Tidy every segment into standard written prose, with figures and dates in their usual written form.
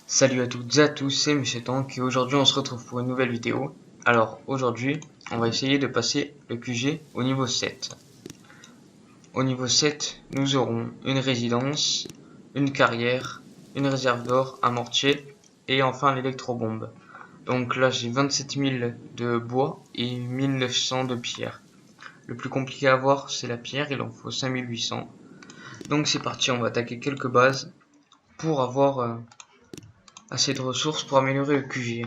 Salut à toutes et à tous, c'est Monsieur Tank et aujourd'hui on se retrouve pour une nouvelle vidéo. Alors aujourd'hui, on va essayer de passer le QG au niveau 7. Au niveau 7, nous aurons une résidence, une carrière, une réserve d'or, un mortier et enfin l'électrobombe. Donc là j'ai 27 000 de bois et 1900 de pierre. Le plus compliqué à avoir c'est la pierre, il en faut 5800. Donc c'est parti, on va attaquer quelques bases pour avoir assez de ressources pour améliorer le QG.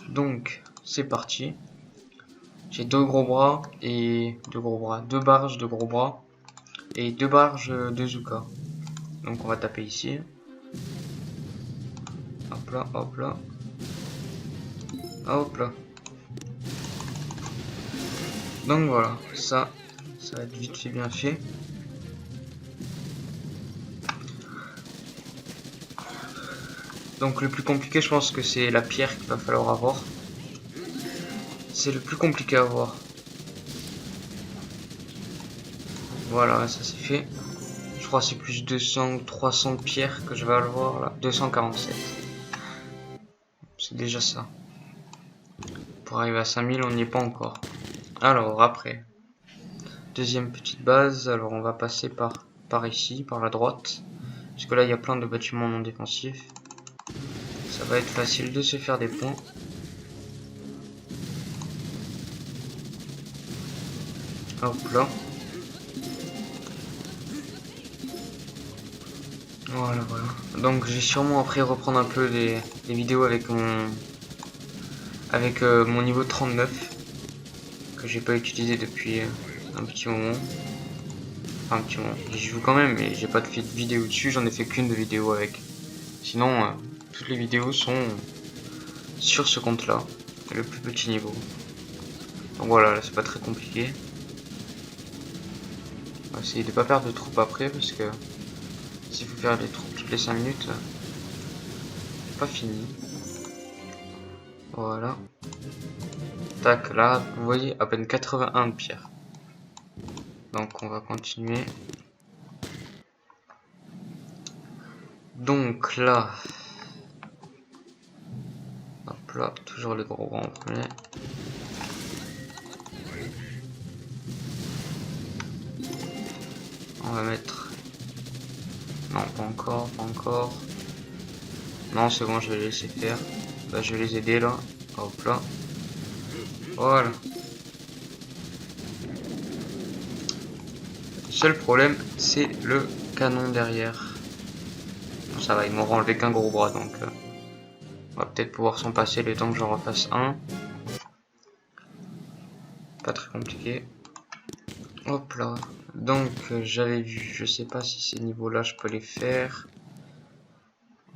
Donc c'est parti. J'ai deux barges de gros bras et deux barges de Zuka. Donc on va taper ici. Hop là, hop là. Hop là. Donc voilà, ça va être vite fait bien fait. Donc le plus compliqué, je pense que c'est la pierre qu'il va falloir avoir. C'est le plus compliqué à avoir. Voilà, ça c'est fait. Je crois que c'est plus 200 ou 300 de pierre que je vais avoir là. 247. C'est déjà ça. Pour arriver à 5000, on n'y est pas encore. Alors après, deuxième petite base. Alors on va passer par ici, par la droite. Parce que là il y a plein de bâtiments non défensifs. Ça va être facile de se faire des points. Hop là. Voilà, voilà. Donc je vais sûrement après reprendre un peu des vidéos avec mon niveau 39 que j'ai pas utilisé depuis un petit moment. Enfin un petit moment. J'y joue quand même, mais j'ai pas fait de vidéo dessus. J'en ai fait qu'une de vidéo avec. Sinon, toutes les vidéos sont sur ce compte-là, le plus petit niveau. Donc voilà, là c'est pas très compliqué. On va essayer de pas perdre de troupes après parce que s'il faut faire des troupes toutes les 5 minutes, c'est pas fini. Voilà. Tac, là, vous voyez, à peine 81 de pierre. Donc on va continuer. Donc là, hop là, toujours les gros bras en premier. On va mettre... Non, pas encore, pas encore. Non, c'est bon, je vais les laisser faire. Là, je vais les aider là. Hop là. Voilà. Le seul problème, c'est le canon derrière. Bon, ça va, ils m'auront enlevé qu'un gros bras, donc on va peut-être pouvoir s'en passer le temps que j'en refasse un. Pas très compliqué. Hop là. Donc j'avais vu, je sais pas si ces niveaux là je peux les faire.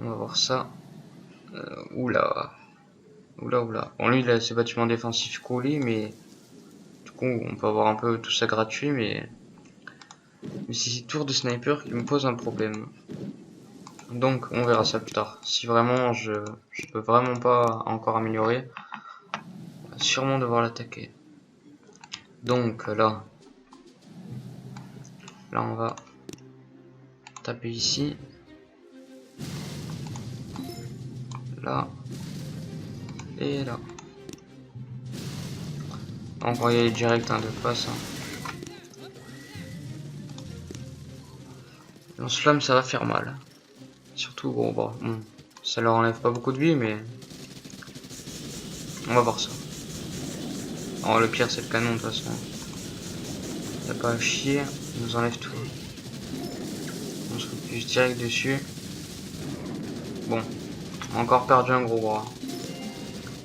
On va voir ça. Oula. Oula oula. Bon lui il a ses bâtiments défensifs collés, mais du coup on peut avoir un peu tout ça gratuit, mais c'est ces tours de sniper qui me posent un problème. Donc on verra ça plus tard. Si vraiment je peux vraiment pas encore améliorer, on va sûrement devoir l'attaquer. Donc là on va taper ici. Là. Et là. On va y aller direct de face. Lance-flamme, ça va faire mal. Surtout gros bras. Bon, ça leur enlève pas beaucoup de vie, mais on va voir ça. Alors, le pire, c'est le canon de toute façon. Y'a pas à chier, il nous enlève tout. On se focus direct dessus. Bon, on a encore perdu un gros bras.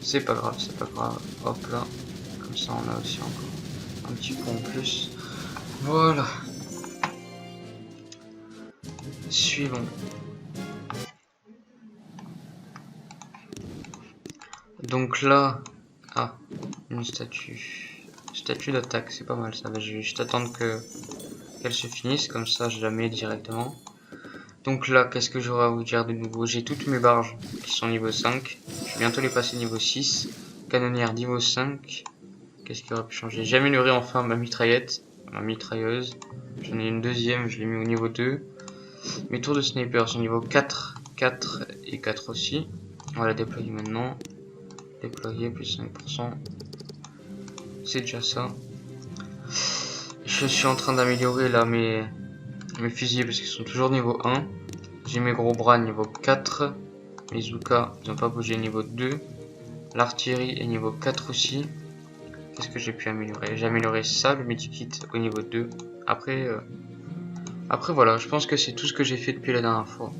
C'est pas grave, c'est pas grave. Hop là, comme ça on a aussi encore un petit point en plus. Voilà. Suivons. Donc là, une statue. Statue d'attaque, c'est pas mal ça. Je vais juste attendre qu'elle se finisse, comme ça je la mets directement. Donc là, qu'est-ce que j'aurai à vous dire de nouveau? J'ai toutes mes barges qui sont niveau 5. Je vais bientôt les passer niveau 6. Canonnière niveau 5. Qu'est-ce qui aurait pu changer? J'ai amélioré enfin ma mitraillette, ma mitrailleuse. J'en ai une deuxième, je l'ai mis au niveau 2. Mes tours de sniper sont niveau 4, 4 et 4 aussi. On va la déployer maintenant. Déployer plus 5%. C'est déjà ça. Je suis en train d'améliorer là mes fusils parce qu'ils sont toujours niveau 1. J'ai mes gros bras niveau 4. Mes Zuka, ils n'ont pas bougé niveau 2. L'artillerie est niveau 4 aussi. Qu'est-ce que j'ai pu améliorer? J'ai amélioré ça, le medikit au niveau 2. Après voilà, je pense que c'est tout ce que j'ai fait depuis la dernière fois.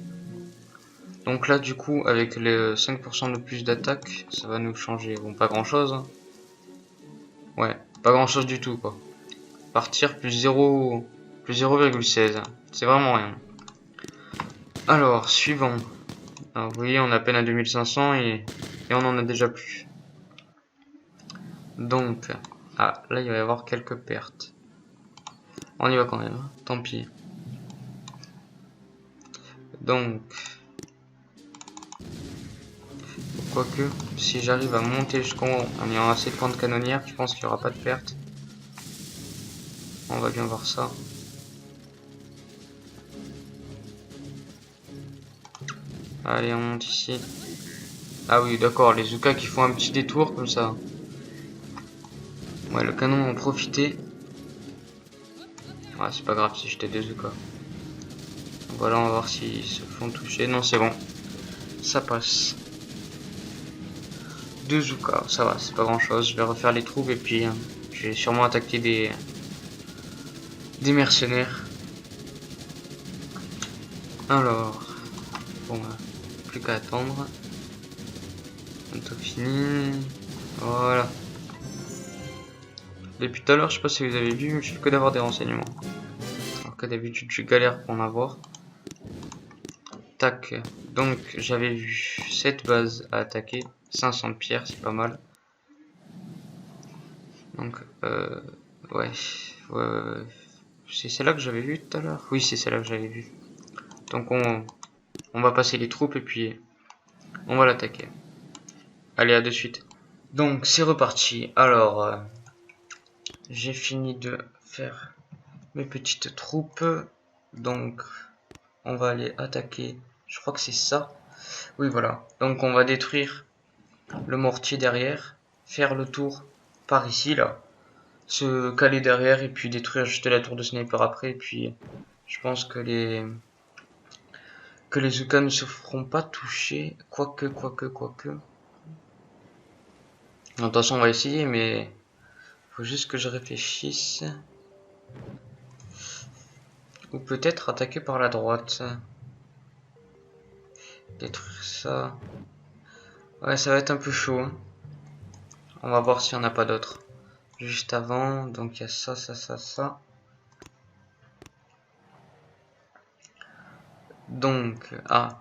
Donc là du coup avec les 5% de plus d'attaque, ça va nous changer. Bon, pas grand chose. Hein. Ouais, pas grand chose du tout quoi. Partir plus 0, plus 0,16. C'est vraiment rien. Alors, suivant. Alors, vous voyez, on a à peine à 2500 et on en a déjà plus. Donc, ah, là il va y avoir quelques pertes. On y va quand même, hein. Tant pis. Donc, quoique, si j'arrive à monter jusqu'en haut en ayant assez de points de canonnière, je pense qu'il n'y aura pas de perte. On va bien voir ça. Allez, on monte ici. Ah oui, d'accord, les Zuka qui font un petit détour comme ça. Ouais, le canon en profiter. Ouais, c'est pas grave si j'étais 2 Zuka. Voilà, on va voir s'ils se font toucher. Non, c'est bon. Ça passe. 2 Zuka, ça va, c'est pas grand chose. Je vais refaire les troupes et puis je vais sûrement attaquer des mercenaires. Alors, bon, plus qu'à attendre. Bientôt fini. Voilà. Depuis tout à l'heure, je sais pas si vous avez vu, mais je fais que d'avoir des renseignements. Alors que d'habitude, je galère pour en avoir. Tac. Donc, j'avais vu cette base à attaquer. 500 de pierres, c'est pas mal. Donc, ouais. C'est celle-là que j'avais vu tout à l'heure. Oui, c'est celle-là que j'avais vu. Donc, on va passer les troupes et puis on va l'attaquer. Allez, à de suite. Donc, c'est reparti. Alors, j'ai fini de faire mes petites troupes. Donc, on va aller attaquer. Je crois que c'est ça. Oui, voilà. Donc, on va détruire le mortier derrière. Faire le tour par ici, là. Se caler derrière et puis détruire juste la tour de sniper après. Et puis, je pense que les Zuka ne se feront pas toucher. Quoique. De toute façon, on va essayer, mais faut juste que je réfléchisse. Ou peut-être attaquer par la droite. Détruire ça. Ouais, ça va être un peu chaud. Hein. On va voir s'il n'y en a pas d'autres. Juste avant, donc il y a ça. Donc, là,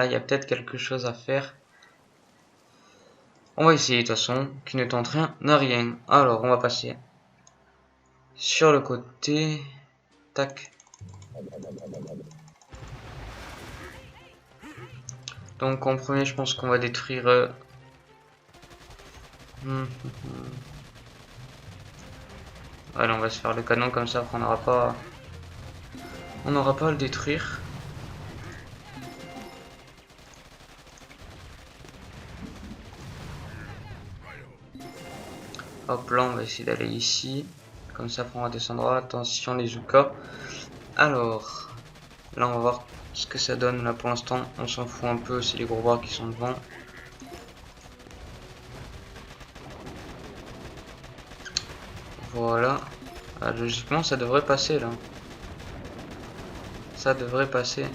il y a peut-être quelque chose à faire. On va essayer de toute façon. Qui ne tente rien n'a rien. Alors, on va passer sur le côté. Tac. Donc, en premier, je pense qu'on va détruire... Allez, on va se faire le canon comme ça, on n'aura pas à le détruire. Hop là, on va essayer d'aller ici. Comme ça, on redescendra. Attention les Zuka. Alors, là, on va voir ce que ça donne. Là, pour l'instant, on s'en fout un peu. C'est les gros bras qui sont devant. Voilà. Ah, logiquement, ça devrait passer là. Ça devrait passer.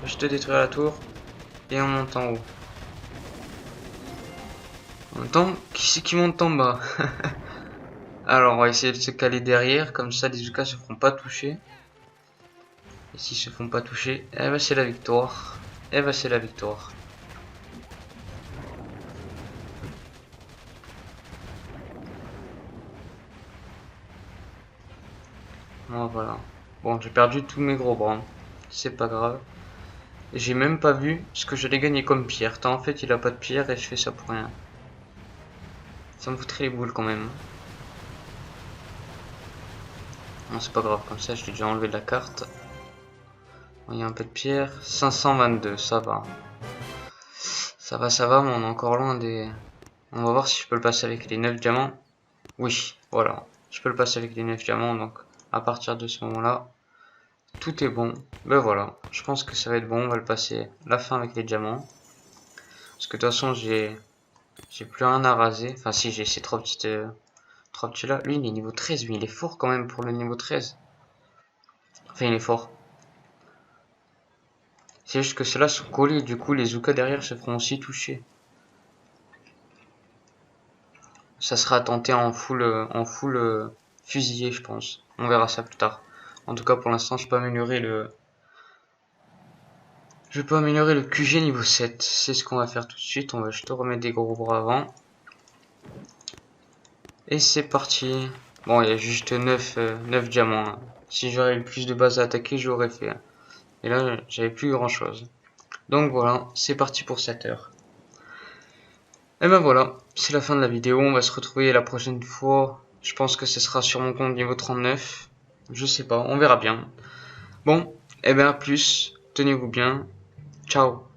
Je te détruire la tour. Et on monte en haut. En même temps, qui c'est qui monte en bas? Alors, on va essayer de se caler derrière. Comme ça, les Zuka se feront pas toucher. Et s'ils se font pas toucher, eh ben c'est la victoire. Eh ben c'est la victoire. Bon, voilà. Bon, j'ai perdu tous mes gros bras. C'est pas grave. J'ai même pas vu ce que j'allais gagner comme pierre. En fait, il a pas de pierre et je fais ça pour rien. Ça me foutrait les boules quand même. Non, c'est pas grave. Comme ça, je l'ai déjà enlevé de la carte. Il y a un peu de pierre. 522, ça va. Ça va, mais on est encore loin des... On va voir si je peux le passer avec les 9 diamants. Oui, voilà. Je peux le passer avec les 9 diamants, donc à partir de ce moment-là, tout est bon. Ben voilà, je pense que ça va être bon. On va le passer la fin avec les diamants. Parce que de toute façon, j'ai plus rien à raser. Enfin, si, j'ai ces 3 petits là. Lui, il est niveau 13, mais il est fort quand même pour le niveau 13. Enfin, il est fort. C'est juste que ceux-là sont collés, du coup, les Zuka derrière se feront aussi toucher. Ça sera tenté en full fusillé, je pense. On verra ça plus tard. En tout cas, pour l'instant, je peux améliorer le... Je peux améliorer le QG niveau 7. C'est ce qu'on va faire tout de suite. On va juste remettre des gros bras avant. Et c'est parti. Bon, il y a juste 9 diamants. Hein. Si j'aurais eu plus de bases à attaquer, j'aurais fait. Et là, j'avais plus grand chose. Donc voilà, c'est parti pour 7 heures. Et ben voilà, c'est la fin de la vidéo. On va se retrouver la prochaine fois. Je pense que ce sera sur mon compte niveau 39. Je sais pas, on verra bien. Bon, et ben à plus. Tenez-vous bien. Ciao.